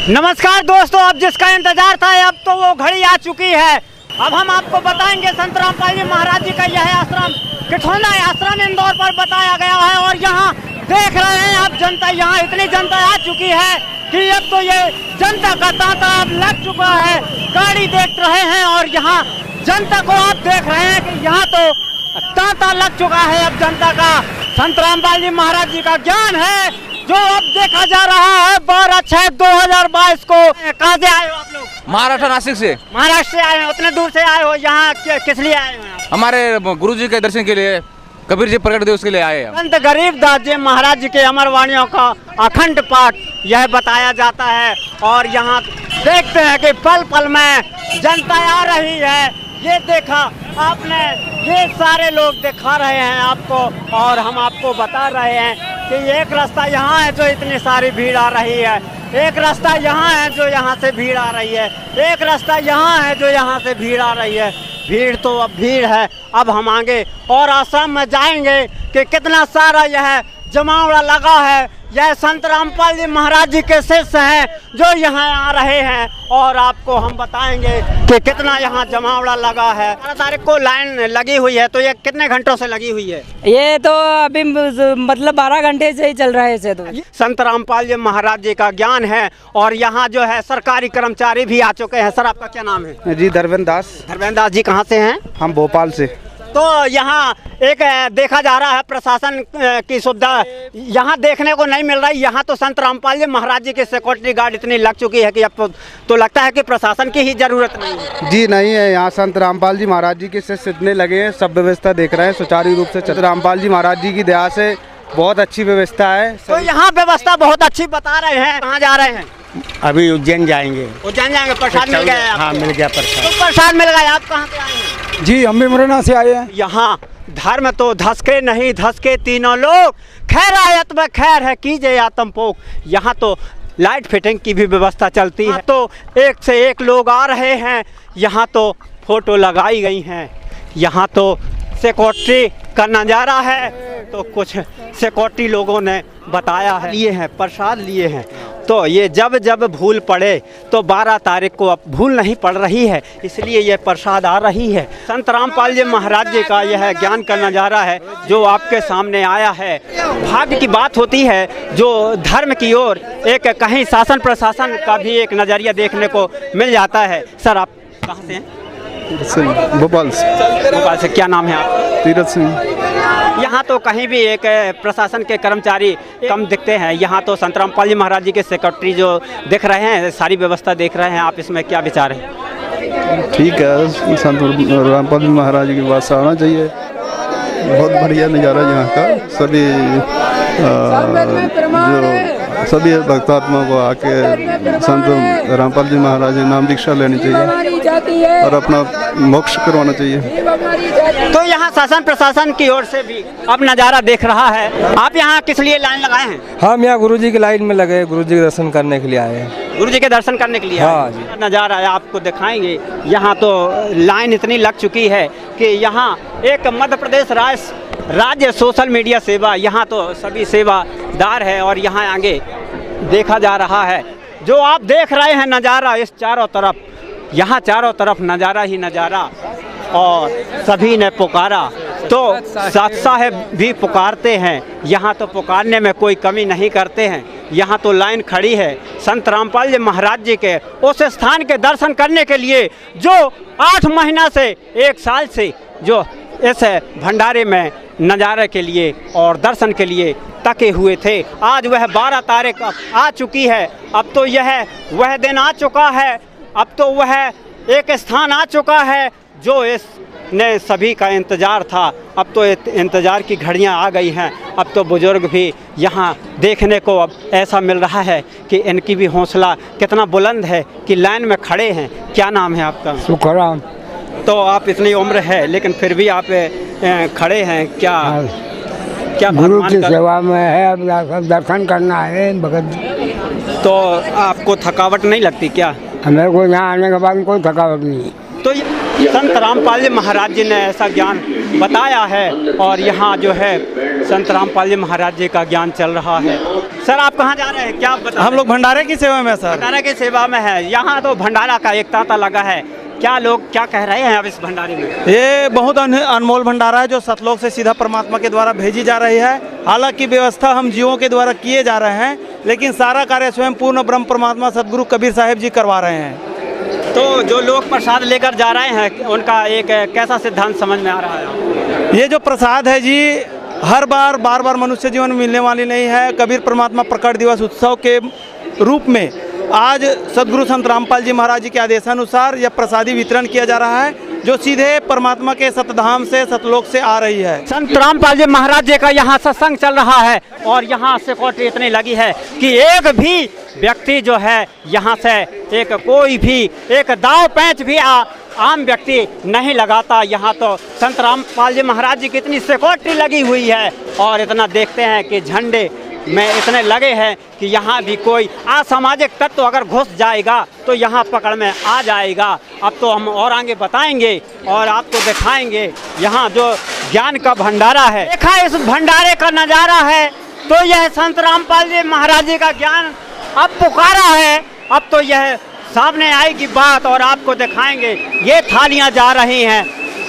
नमस्कार दोस्तों, अब जिसका इंतजार था अब तो वो घड़ी आ चुकी है। अब हम आपको बताएंगे संत रामपाल जी महाराज जी का यह आश्रम किठौना आश्रम इंदौर पर बताया गया है। और यहाँ देख रहे हैं आप जनता, यहाँ इतनी जनता आ चुकी है कि अब तो ये जनता का तांता अब लग चुका है। गाड़ी देख रहे हैं और यहाँ जनता को आप देख रहे हैं कि यहाँ तो तांता लग चुका है अब जनता का। संत रामपाल जी महाराज जी का ज्ञान है जो अब देखा जा रहा है 12/6/2022 को। कहाँ से आए हो आप लोग? महाराष्ट्र, नासिक से। महाराष्ट्र से आए हो, उतने दूर से आए हो यहाँ किस लिए आए हो? हमारे गुरुजी के दर्शन के लिए, कबीर जी प्रकट दिवस के लिए आए हैं। संत गरीबदास जी महाराज जी के अमर वाणियों का अखंड पाठ यह बताया जाता है। और यहाँ देखते हैं कि पल पल में जनता आ रही है। ये देखा आपने, ये सारे लोग दिखा रहे हैं आपको और हम आपको बता रहे हैं कि एक रास्ता यहाँ है जो इतनी सारी भीड़ आ रही है, एक रास्ता यहाँ है जो यहाँ से भीड़ आ रही है, एक रास्ता यहाँ है जो यहाँ से भीड़ आ रही है। भीड़ तो अब भीड़ है। अब हम आगे और आश्रम में जाएंगे कि कितना सारा यह जमावड़ा लगा है। यह संत रामपाल जी महाराज जी के शिष्य हैं जो यहाँ आ रहे हैं और आपको हम बताएंगे कि कितना यहाँ जमावड़ा लगा है। 12 तारीख को लाइन लगी हुई है, तो ये कितने घंटों से लगी हुई है? ये तो अभी मतलब 12 घंटे से ही चल रहा है इसे तो। संत रामपाल जी महाराज जी का ज्ञान है और यहाँ जो है सरकारी कर्मचारी भी आ चुके हैं। सर, आपका क्या नाम है? जी धर्मेंद्र दास। धर्मेंद्र दास जी कहाँ से हैं? हम भोपाल से। तो यहाँ एक देखा जा रहा है प्रशासन की सुविधा यहाँ देखने को नहीं मिल रही। यहाँ तो संत रामपाल जी महाराज जी की सिक्योरिटी गार्ड इतनी लग चुकी है कि अब तो लगता है कि प्रशासन की ही जरूरत नहीं है। जी नहीं है, यहाँ संत रामपाल जी महाराज जी के शिष्य इतने लगे हैं, सब व्यवस्था देख रहे हैं सुचारू रूप से। संत रामपाल जी महाराज जी की दया से बहुत अच्छी व्यवस्था है। तो यहाँ व्यवस्था बहुत अच्छी बता रहे हैं। कहाँ जा रहे हैं? अभी उज्जैन जाएंगे। उज्जैन जाएंगे। प्रसाद मिल गया? हाँ, मिल गया प्रसाद। तो प्रसाद मिल गया। आप कहाँ से आए हैं? जी हम भी मुरैना से आए हैं। यहाँ धर्म तो धसके नहीं धसके तीनों लोग, खैरायत में खैर है कीजिए आत्मपोक। यहाँ तो लाइट फिटिंग की भी व्यवस्था चलती है। तो एक से एक लोग आ रहे हैं। यहाँ तो फोटो लगाई गई हैं। यहाँ तो सिक्योरिटी का नज़ारा है। तो कुछ सिक्योरिटी लोगों ने बताया है, लिए हैं प्रसाद लिए हैं। तो ये जब जब भूल पड़े तो 12 तारीख को अब भूल नहीं पड़ रही है, इसलिए ये प्रसाद आ रही है। संत रामपाल जी महाराज जी का यह ज्ञान का नज़ारा है जो आपके सामने आया है। भाग्य की बात होती है जो धर्म की ओर एक कहीं शासन प्रशासन का भी एक नज़रिया देखने को मिल जाता है। सर, आप कहाँ से हैं? भोपाल से। भोपाल से। क्या नाम है आप? तीरथ सिंह। यहाँ तो कहीं भी एक प्रशासन के कर्मचारी कम दिखते हैं। यहाँ तो संत रामपाल जी महाराज जी के सेक्रेटरी जो देख रहे हैं, सारी व्यवस्था देख रहे हैं। आप इसमें क्या विचार है? ठीक है, संत रामपाल जी महाराज जी की बात से आना चाहिए। बहुत बढ़िया नज़ारा यहाँ का। सभी भक्तात्मा को आके संत रामपाल जी महाराज जी नाम दीक्षा लेनी चाहिए और अपना मोक्ष करवाना चाहिए। तो यहाँ शासन प्रशासन की ओर से भी अब नज़ारा देख रहा है। आप यहाँ किस लिए लाइन लगाए हैं? हम यहाँ गुरुजी की लाइन में लगे, गुरुजी के दर्शन करने के लिए आए हैं। गुरुजी के दर्शन करने के लिए? हाँ जी। नज़ारा है आपको दिखाएंगे। यहाँ तो लाइन इतनी लग चुकी है कि यहाँ एक मध्य प्रदेश राज्य सोशल मीडिया सेवा, यहाँ तो सभी सेवादार है और यहाँ आगे देखा जा रहा है। जो आप देख रहे हैं नज़ारा इस चारों तरफ, यहाँ चारों तरफ नज़ारा ही नज़ारा। और सभी ने पुकारा तो साथ साहेब भी पुकारते हैं। यहाँ तो पुकारने में कोई कमी नहीं करते हैं। यहाँ तो लाइन खड़ी है संत रामपाल जी महाराज जी के उस स्थान के दर्शन करने के लिए जो 8 महीना से 1 साल से जो इस भंडारे में नज़ारे के लिए और दर्शन के लिए तके हुए थे। आज वह 12 तारीख आ चुकी है। अब तो यह वह दिन आ चुका है। अब तो वह एक स्थान आ चुका है जो इसने सभी का इंतज़ार था। अब तो इंतज़ार की घड़ियां आ गई हैं। अब तो बुजुर्ग भी यहाँ देखने को अब ऐसा मिल रहा है कि इनकी भी हौसला कितना बुलंद है कि लाइन में खड़े हैं। क्या नाम है आपका? सुखराम। तो आप इतनी उम्र है लेकिन फिर भी आप खड़े हैं। क्या गुरु की सेवा में है, अब दर्शन करना है भगत। तो आपको थकावट नहीं लगती क्या? मेरे को यहाँ आने के बाद कोई थकावट नहीं। तो संत रामपाल जी महाराज जी ने ऐसा ज्ञान बताया है और यहाँ जो है संत रामपाल जी महाराज जी का ज्ञान चल रहा है। सर आप कहाँ जा रहे हैं, क्या बता? हम लोग भंडारे की सेवा में सर। भंडारा की सेवा में है। यहाँ तो भंडारा का एक तांता लगा है, क्या लोग क्या कह रहे हैं अब इस भंडारे में? ये बहुत अनमोल भंडारा है जो सतलोक से सीधा परमात्मा के द्वारा भेजी जा रही है। हालांकि व्यवस्था हम जीवों के द्वारा किए जा रहे हैं, लेकिन सारा कार्य स्वयं पूर्ण ब्रह्म परमात्मा सदगुरु कबीर साहिब जी करवा रहे हैं। तो जो लोग प्रसाद लेकर जा रहे हैं उनका एक कैसा सिद्धांत समझ में आ रहा है? ये जो प्रसाद है जी हर बार बार मनुष्य जीवन में मिलने वाली नहीं है। कबीर परमात्मा प्रकट दिवस उत्सव के रूप में आज सदगुरु संत रामपाल जी महाराज जी के आदेशानुसार यह प्रसादी वितरण किया जा रहा है, जो सीधे परमात्मा के सतधाम से सतलोक से आ रही है। संत रामपाल जी महाराज जी का यहाँ सत्संग चल रहा है और यहाँ सिक्योरिटी इतनी लगी है कि एक भी व्यक्ति जो है यहाँ से एक कोई भी एक दाव पैंच भी आम व्यक्ति नहीं लगाता। यहाँ तो संत रामपाल जी महाराज जी की इतनी सिक्योरिटी लगी हुई है और इतना देखते हैं कि झंडे में इतने लगे हैं कि यहाँ भी कोई असामाजिक तत्व तो अगर घुस जाएगा तो यहाँ पकड़ में आ जाएगा। अब तो हम और आगे बताएंगे और आपको दिखाएंगे यहाँ जो ज्ञान का भंडारा है। देखा इस भंडारे का नज़ारा है तो यह संत रामपाल जी महाराज जी का ज्ञान अब पुकारा है। अब तो यह सामने आएगी बात और आपको दिखाएंगे। ये थालियाँ जा रही हैं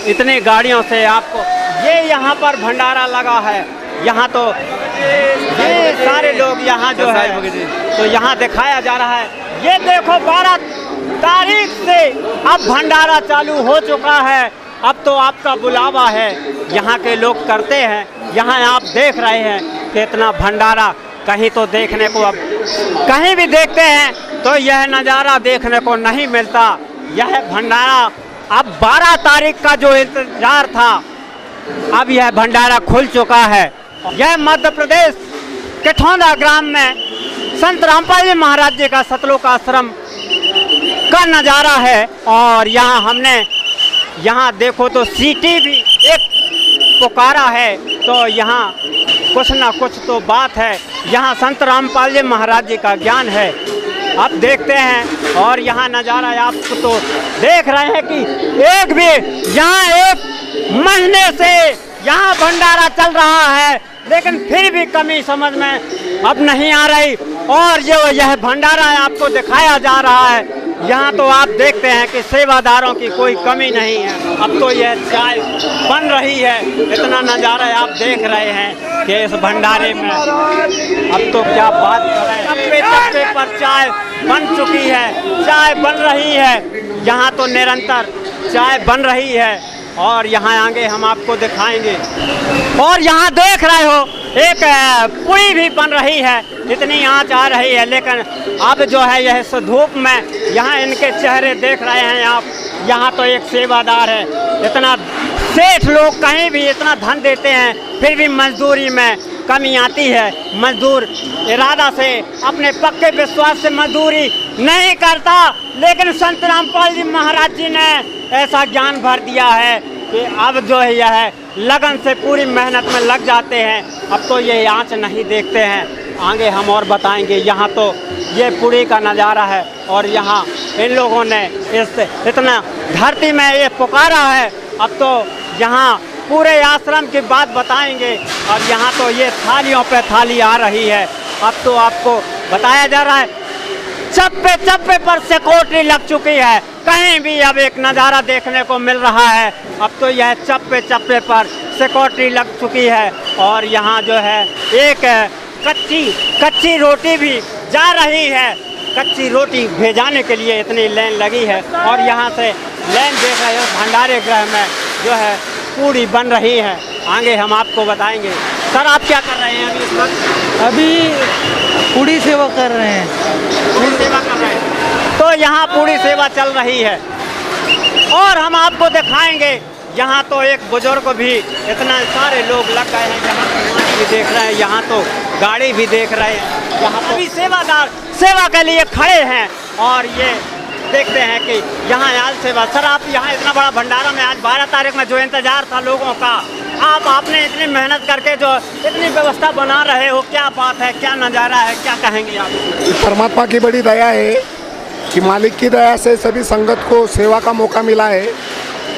इतनी गाड़ियों से, आपको ये यहाँ पर भंडारा लगा है। यहाँ तो ये सारे लोग यहाँ जो है तो यहाँ दिखाया जा रहा है। ये देखो 12 तारीख से अब भंडारा चालू हो चुका है। अब तो आपका बुलावा है, यहाँ के लोग करते हैं। यहाँ आप देख रहे हैं कि इतना भंडारा कहीं तो देखने को अब कहीं भी देखते हैं तो यह नज़ारा देखने को नहीं मिलता। यह भंडारा अब 12 तारीख का जो इंतजार था अब यह भंडारा खुल चुका है। यह मध्य प्रदेश के ठौंदा ग्राम में संत रामपाल जी महाराज जी का सतलोक आश्रम का नज़ारा है और यहाँ हमने यहाँ देखो तो सीटी भी एक पुकारा है तो यहाँ कुछ ना कुछ तो बात है। यहाँ संत रामपाल जी महाराज जी का ज्ञान है। आप देखते हैं और यहाँ नज़ारा आप तो देख रहे हैं कि एक भी यहाँ एक महीने से यहाँ भंडारा चल रहा है लेकिन फिर भी कमी समझ में अब नहीं आ रही और जो यह भंडारा आपको दिखाया जा रहा है। यहाँ तो आप देखते हैं कि सेवादारों की कोई कमी नहीं है। अब तो यह चाय बन रही है, इतना नज़ारा आप देख रहे हैं कि इस भंडारे में अब तो क्या बात करें। चप्पे चप्पे पर चाय बन चुकी है, चाय बन रही है। यहाँ तो निरंतर चाय बन रही है और यहाँ आगे हम आपको दिखाएंगे। और यहाँ देख रहे हो एक पुड़ी भी बन रही है, इतनी आँच आ रही है लेकिन अब जो है यह इस धूप में यहाँ इनके चेहरे देख रहे हैं आप। यहाँ तो एक सेवादार है, इतना सेठ लोग कहीं भी इतना धन देते हैं फिर भी मजदूरी में कमी आती है। मजदूर इरादा से अपने पक्के विश्वास से मजदूरी नहीं करता लेकिन संत रामपाल जी महाराज जी ने ऐसा ज्ञान भर दिया है कि अब जो है यह लगन से पूरी मेहनत में लग जाते हैं। अब तो ये आँच नहीं देखते हैं, आगे हम और बताएंगे। यहाँ तो ये पुरी का नज़ारा है और यहाँ इन लोगों ने इस इतना धरती में ये पुकारा है। अब तो यहाँ पूरे आश्रम की बात बताएंगे और यहाँ तो ये थालियों पे थाली आ रही है। अब तो आपको बताया जा रहा है चप्पे चप्पे पर सिक्योरिटी लग चुकी है, कहीं भी अब एक नज़ारा देखने को मिल रहा है। अब तो यह चप्पे चप्पे पर सिक्योरिटी लग चुकी है और यहाँ जो है एक कच्ची रोटी भी जा रही है। कच्ची रोटी भेजाने के लिए इतनी लाइन लगी है और यहाँ से लाइन देख रहे हो भंडारे गृह में जो है पूरी बन रही है। आगे हम आपको बताएंगे। सर आप क्या कर रहे हैं अभी इस वक्त? अभी पूरी सेवा कर रहे हैं। पूरी सेवा कर रहे हैं तो यहाँ पूरी सेवा चल रही है और हम आपको दिखाएंगे। यहाँ तो एक बुजुर्ग भी इतना सारे लोग लग गए हैं। यहाँ पानी भी देख रहे हैं, यहाँ तो गाड़ी भी देख रहे हैं। यहाँ तो भी सेवादार सेवा के लिए खड़े हैं और ये देखते हैं कि यहाँ आल सेवा। सर आप यहाँ इतना बड़ा भंडारा में आज 12 तारीख में जो इंतजार था लोगों का, आपने इतनी मेहनत करके जो इतनी व्यवस्था बना रहे हो, क्या बात है, क्या नज़ारा है, क्या कहेंगे आप? परमात्मा की बड़ी दया है कि मालिक की दया से सभी संगत को सेवा का मौका मिला है।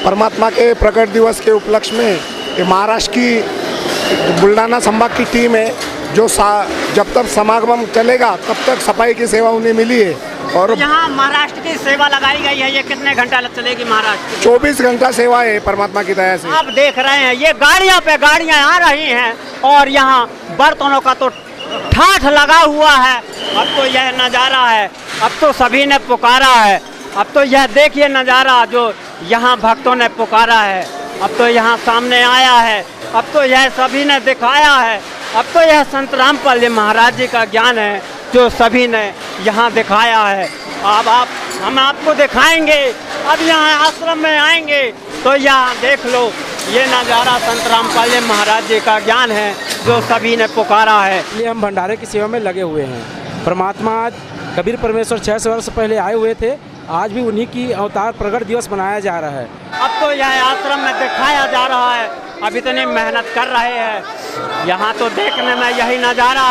परमात्मा के प्रकट दिवस के उपलक्ष्य में ये महाराष्ट्र की बुल्डाना संभाग की टीम है जब तक समागम चलेगा तब तक सफाई की सेवा उन्हें मिली है। और यहाँ महाराष्ट्र की सेवा लगाई गई है, ये कितने घंटा चलेगी महाराष्ट्र की? 24 घंटा सेवा है परमात्मा की दया से। आप देख रहे हैं ये गाड़ियाँ पे गाड़ियाँ आ रही हैं और यहाँ बर्तनों का तो ठाठ लगा हुआ है। अब तो यह नज़ारा है, अब तो सभी ने पुकारा है। अब तो यह देखिए नज़ारा जो यहाँ भक्तों ने पुकारा है, अब तो यहाँ सामने आया है, अब तो यह सभी ने दिखाया है। अब तो यह संत रामपाल जी महाराज जी का ज्ञान है जो सभी ने यहाँ दिखाया है। अब हम आपको दिखाएंगे। अब यहाँ आश्रम में आएंगे तो यहाँ देख लो, ये नज़ारा संत रामपाल जी महाराज जी का ज्ञान है जो सभी ने पुकारा है। इसलिए हम भंडारे की सेवा में लगे हुए हैं। परमात्मा कबीर परमेश्वर 600 वर्ष पहले आए हुए थे, आज भी उन्हीं की अवतार प्रकट दिवस मनाया जा रहा है। अब तो यह आश्रम में दिखाया जा रहा है, अब इतनी मेहनत कर रहे हैं। यहाँ तो देखने में यही नज़ारा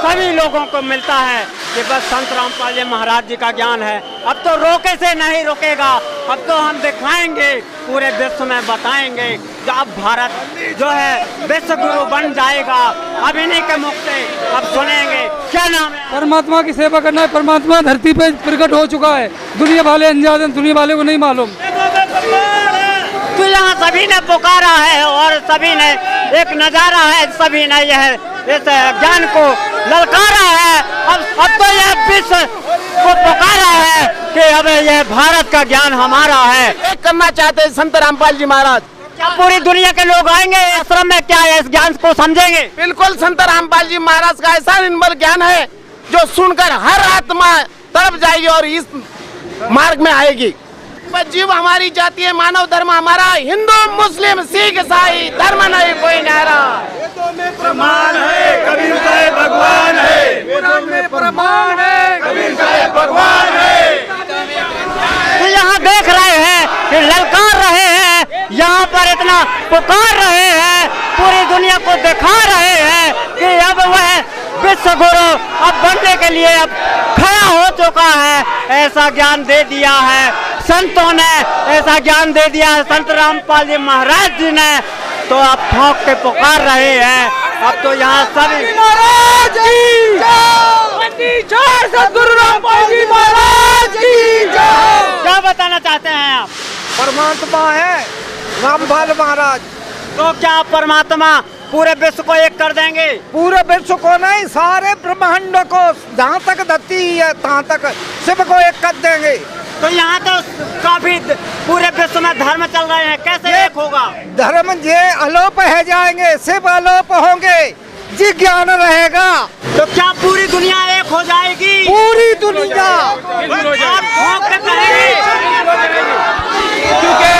सभी लोगों को मिलता है कि बस संत रामपाल जी महाराज जी का ज्ञान है। अब तो रोके से नहीं रुकेगा, अब तो हम दिखाएंगे, पूरे विश्व में बताएंगे। अब भारत जो है विश्व गुरु बन जाएगा। अब इन्हीं के मुख से अब सुनेंगे। क्या नाम है? परमात्मा की सेवा करना है। परमात्मा धरती पे प्रकट हो चुका है, दुनिया वाले अनजान हैं, दुनिया वाले को नहीं मालूम। तो यहाँ सभी ने पुकारा है और सभी ने एक नज़ारा है, सभी ने यह इस ज्ञान को ललकारा है। अब तो यह विश्व को पुकारा है कि अब यह भारत का ज्ञान हमारा है। एक करना चाहते हैं संत रामपाल जी महाराज। क्या पूरी दुनिया के लोग आएंगे आश्रम में, क्या इस ज्ञान को समझेंगे? बिल्कुल, संत रामपाल जी महाराज का ऐसा निर्मल ज्ञान है जो सुनकर हर आत्मा तड़प जाएगी और इस मार्ग में आएगी। जीव हमारी जाति है, मानव धर्म हमारा, हिंदू मुस्लिम सिख ईसाई धर्म नहीं कोई न्यारा। प्रमाण है कबीर साहब भगवान है, प्रमाण है कबीर साहब भगवान है। तो यहाँ देख रहे हैं कि ललकार रहे हैं, यहाँ पर इतना पुकार रहे हैं, पूरी दुनिया को दिखा रहे हैं कि अब वह विश्व गुरु अब बनने के लिए अब खड़ा हो चुका है। ऐसा ज्ञान दे दिया है संतों ने, ऐसा ज्ञान दे दिया है संत रामपाल जी महाराज जी ने, तो आप ठोक के पुकार रहे हैं। अब तो यहाँ सभी महाराज सतगुरु रामपाल जी महाराज की क्या बताना चाहते हैं आप? परमात्मा है रामपाल महाराज। तो क्या परमात्मा पूरे विश्व को एक कर देंगे? पूरे विश्व को नहीं, सारे ब्रह्मांड को, जहाँ तक धरती है तहाँ तक शिव को एक कर देंगे। तो यहाँ तो काफी पूरे विश्व में धर्म चल रहे हैं, कैसे एक होगा? धर्म ये अलोप है जाएंगे, शिव अलोप होंगे, जी ज्ञान रहेगा। तो क्या पूरी दुनिया एक हो जाएगी? पूरी दुनिया क्योंकि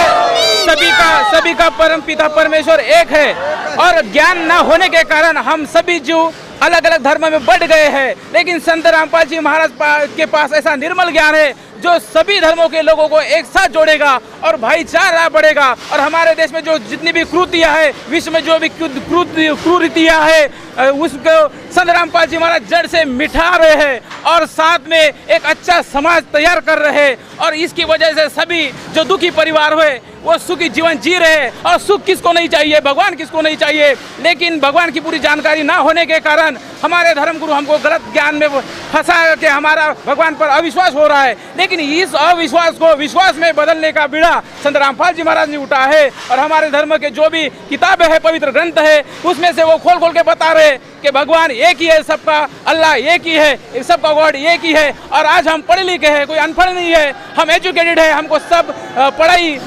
सभी का परम पिता परमेश्वर एक है और ज्ञान न होने के कारण हम सभी जीव अलग अलग धर्म में बढ़ गए हैं। लेकिन संत रामपाल जी महाराज के पास ऐसा निर्मल ज्ञान है जो सभी धर्मों के लोगों को एक साथ जोड़ेगा और भाईचारा बढ़ेगा। और हमारे देश में जो जितनी भी क्रूतियाँ है, विश्व में जो भी क्रूरितियाँ है, उसको संत रामपाल जी महाराज जड़ से मिटा रहे हैं और साथ में एक अच्छा समाज तैयार कर रहे हैं। और इसकी वजह से सभी जो दुखी परिवार हुए वो सुखी जीवन जी रहे हैं। और सुख किसको नहीं चाहिए, भगवान किसको नहीं चाहिए, लेकिन भगवान की पूरी जानकारी ना होने के कारण हमारे धर्मगुरु हमको गलत ज्ञान में फंसा के हमारा भगवान पर अविश्वास हो रहा है। लेकिन इस अविश्वास को विश्वास में बदलने का बीड़ा संत रामपाल जी महाराज ने उठा है। और हमारे धर्म के जो भी किताबें हैं, पवित्र ग्रंथ है, उसमें से वो खोल खोल के बता रहे कि भगवान एक ही है, सबका अल्लाह एक ही है, सबका गॉड एक ही है। और आज हम पढ़े लिखे हैं, कोई अनपढ़ नहीं है, हम एजुकेटेड है, हमको सब पढ़ाई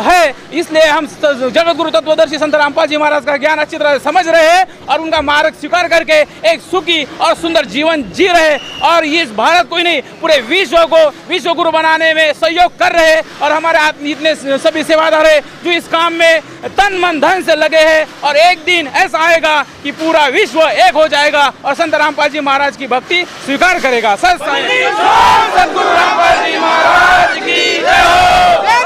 है। इसलिए हम जगत गुरु तत्वदर्शी संत रामपाल जी महाराज का ज्ञान अच्छी तरह समझ रहे हैं और उनका मार्ग स्वीकार करके एक सुखी और सुंदर जीवन जी रहे। और इस भारत को ही नहीं, पूरे विश्व को विश्व गुरु बनाने में सहयोग कर रहे। और हमारे इतने सभी सेवादार है जो इस काम में तन मन धन से लगे हैं। और एक दिन ऐसा आएगा कि पूरा विश्व एक हो जाएगा और संत रामपाल जी महाराज की भक्ति स्वीकार करेगा। सतगुरु रामपाल जी महाराज की जय हो।